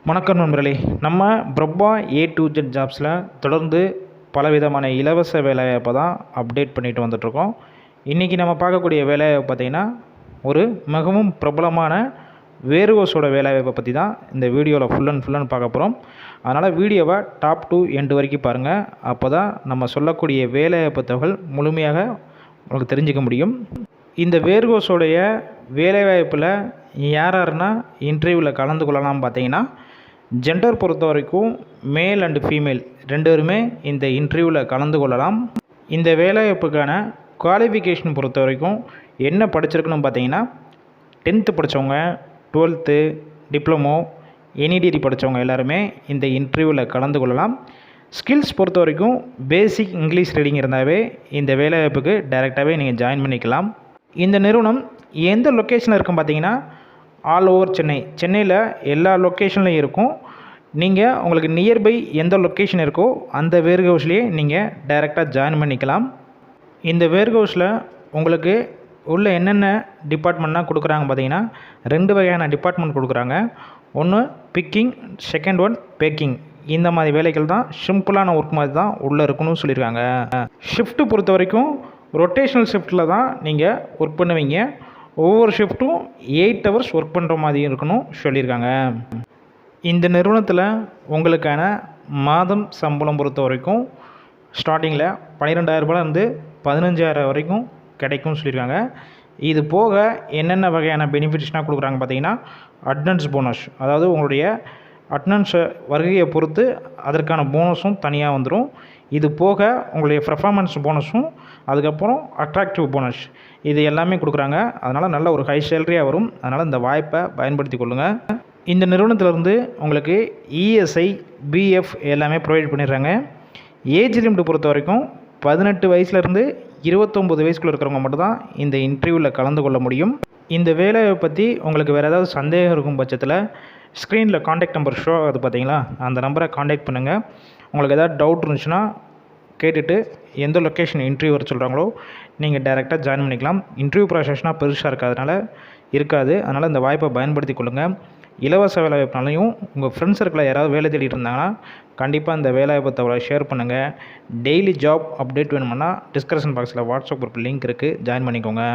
வணக்கம் நண்பர்களே. நம்ம பிரபா A to Z ஜாப்ஸில் தொடர்ந்து பலவிதமான இலவச வேலைவாய்ப்பை தான் அப்டேட் பண்ணிட்டு வந்துட்ருக்கோம். இன்றைக்கி நம்ம பார்க்கக்கூடிய வேலைவாய்ப்பு பார்த்திங்கன்னா ஒரு மிகவும் பிரபலமான வேர்ஹவுஸோட வேலைவாய்ப்பை பற்றி தான் இந்த வீடியோவில் ஃபுல் அண்ட் பார்க்க போகிறோம். அதனால் வீடியோவை டாப் டு எண்டு வரைக்கும் பாருங்கள். அப்போ தான் நம்ம சொல்லக்கூடிய வேலைவாய்ப்பு தகவல் முழுமையாக உங்களுக்கு தெரிஞ்சிக்க முடியும். இந்த வேர்ஹவுஸோடைய வேலைவாய்ப்பில் யாருன்னா இன்டர்வியூவில் கலந்து கொள்ளலாம் பார்த்தீங்கன்னா, ஜெண்டர் பொறுத்த வரைக்கும் மேல் அண்டு ஃபீமேல் ரெண்டு பேருமே இந்த இன்டர்வியூவில் கலந்து கொள்ளலாம். இந்த வேலைவாய்ப்புக்கான குவாலிஃபிகேஷன் பொறுத்த வரைக்கும் என்ன படிச்சிருக்கணும் பார்த்தீங்கன்னா, 10th படித்தவங்க, 12th, டிப்ளமோ, எனி டிகிரி படித்தவங்க எல்லாருமே இந்த இன்டர்வியூவில் கலந்து கொள்ளலாம். ஸ்கில்ஸ் பொறுத்த வரைக்கும் பேசிக் இங்கிலீஷ் ரீடிங் இருந்தாவே இந்த வேலைவாய்ப்புக்கு டைரெக்டாகவே நீங்கள் ஜாயின் பண்ணிக்கலாம். இந்த நிறுவனம் எந்த லொக்கேஷனில் இருக்கும் பார்த்தீங்கன்னா, ஆல் ஓவர் சென்னையில் எல்லா லொக்கேஷன்லையும் இருக்கும். நீங்கள் உங்களுக்கு நியர்பை எந்த லொக்கேஷன் இருக்கோ அந்த வேர்ஹவுஸ்லேயே நீங்கள் டைரெக்டாக ஜாயின் பண்ணிக்கலாம். இந்த வேர்ஹவுஸில் உங்களுக்கு உள்ள என்னென்ன டிபார்ட்மெண்ட்லாம் கொடுக்குறாங்க பார்த்தீங்கன்னா, 2 வகையான டிபார்ட்மெண்ட் கொடுக்குறாங்க. ஒன்று பிக்கிங், செகண்ட் ஒன் பேக்கிங். இந்த மாதிரி வேலைகள் தான் சிம்பிளான ஒர்க் மாதிரி தான் உள்ளே இருக்கணும்னு சொல்லியிருக்காங்க. ஷிஃப்ட்டு பொறுத்த வரைக்கும் ரொட்டேஷனல் ஷிஃப்ட்டில் தான் நீங்கள் ஒர்க் பண்ணுவீங்க. ஒவ்வொரு ஷிஃப்ட்டும் 8 hours ஒர்க் பண்ணுற மாதிரி இருக்கணும் சொல்லியிருக்காங்க. இந்த நிறுவனத்தில் உங்களுக்கான மாதம் சம்பளம் பொறுத்த வரைக்கும் ஸ்டார்டிங்கில் 12,000 ரூபாயிலேருந்து 15,000 வரைக்கும் கிடைக்கும்னு சொல்லியிருக்காங்க. இது போக என்னென்ன வகையான பெனிஃபிட்ஸ்னால் கொடுக்குறாங்க பார்த்தீங்கன்னா, அட்டனன்ஸ் போனஸ், அதாவது உங்களுடைய அட்டனன்ஸை வருகையை பொறுத்து அதற்கான போனஸும் தனியாக வந்துடும். இது போக உங்களுடைய பெர்ஃபார்மன்ஸ் போனஸும், அதுக்கப்புறம் அட்ராக்டிவ் போனஸ், இது எல்லாமே கொடுக்குறாங்க. அதனால் நல்ல ஒரு ஹை சேலரியாக வரும். அதனால் இந்த வாய்ப்பை பயன்படுத்தி கொள்ளுங்கள். இந்த நிறுவனத்திலேருந்து உங்களுக்கு ESI, BF எல்லாமே ப்ரொவைட் பண்ணிடுறாங்க. ஏஜ் லிமிட் பொறுத்த வரைக்கும் 18 வயசுலேருந்து 29 வயசுக்குள்ளே இருக்கிறவங்க மட்டும்தான் இந்த இன்டர்வியூவில் கலந்து கொள்ள முடியும். இந்த வேலையை பற்றி உங்களுக்கு வேறு ஏதாவது சந்தேகம் இருக்கும் பட்சத்தில் ஸ்க்ரீனில் காண்டாக்ட் நம்பர் ஷோ ஆகுது பார்த்தீங்களா, அந்த நம்பரை காண்டாக்ட் பண்ணுங்கள். உங்களுக்கு ஏதாவது டவுட் இருந்துச்சுன்னா கேட்டுட்டு எந்த லொக்கேஷன் இன்டர்வியூ வர சொல்கிறாங்களோ நீங்கள் டைரெக்டாக ஜாயின் பண்ணிக்கலாம். இன்டர்வியூ ப்ராசஸ்னால் பெருசாக இருக்காது. அதனால் இந்த வாய்ப்பை பயன்படுத்தி கொள்ளுங்கள். இலவச வேலைவாய்ப்புனாலையும் உங்கள் ஃப்ரெண்ட்ஸ் சர்க்கிளில் யாராவது வேலை தேடிட்டு இருந்தாங்கன்னா கண்டிப்பாக இந்த வேலைவாய்ப்பு தகவலை ஷேர் பண்ணுங்கள். டெய்லி ஜாப் அப்டேட் வேணுமுன்னா டிஸ்கிரிப்ஷன் பாக்ஸில் வாட்ஸ்அப் குரூப் லிங்க் இருக்குது, ஜாயின் பண்ணிக்கோங்க.